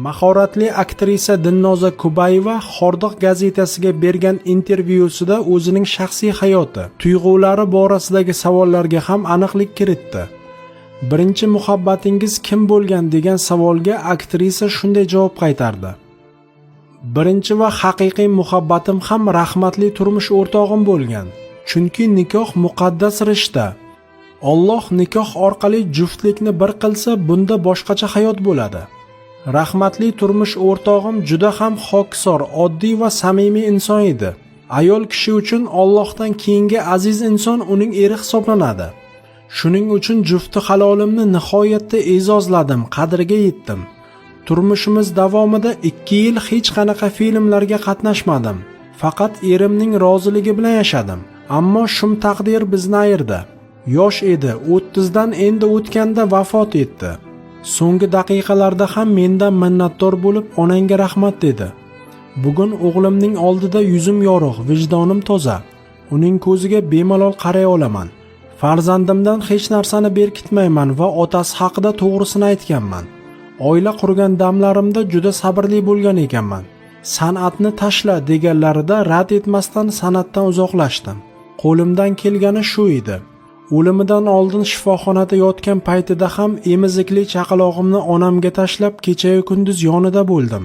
Mahoratli aktrisa Dilnoza Kubayeva Hordiq gazetasiga bergan intervyusida o'zining shaxsiy hayoti, tuyg'ulari borasidagi savollarga ham aniqlik kiritdi. Birinchi muhabbatingiz kim bo'lgan degan savolga aktrisa shunday javob qaytardi. Birinchi va haqiqiy muhabbatim ham rahmatli turmush o'rtog'im bo'lgan. Chunki nikoh muqaddas rishta. Alloh nikoh orqali juftlikni bir qilsa, bunda boshqacha hayot bo'ladi. Rahmatli turmush o'rtog'im juda ham xokisor, oddiy va samimiy inson edi. Ayol kishi uchun Allohdan keyingi aziz inson uning eri hisoblanadi. Shuning uchun jufti halolimni nihoyatda e'zozladim, qadriga yetdim. Turmushimiz davomida 2 yil hech qanaqa filmlarga qatnashmadim. Faqat erimning roziligi bilan yashadim. Ammo shum taqdir bizni ayirdi. Yosh edi, 30 dan endi o'tganda vafot etdi. So'nggi daqiqalarda ham mendan minnatdor bo'lib, onangga rahmat dedi. Bugun o'g'limning oldida yuzim yorug', vijdonim toza. Uning ko'ziga bemalol qaray olaman. Farzandimdan hech narsani berkitmayman va otasi haqida to'g'risini aytganman. Oila qurgan damlarimda juda sabrli bo'lgan ekanman. San'atni tashla deganlarida rad etmasdan san'atdan uzoqlashdim. Qo'limdan kelgani shu edi. O'limidan oldin shifoxonada yotgan paytida ham emizikli chaqalog'imni onamga tashlab kecha-yu kunduz yonida bo'ldim.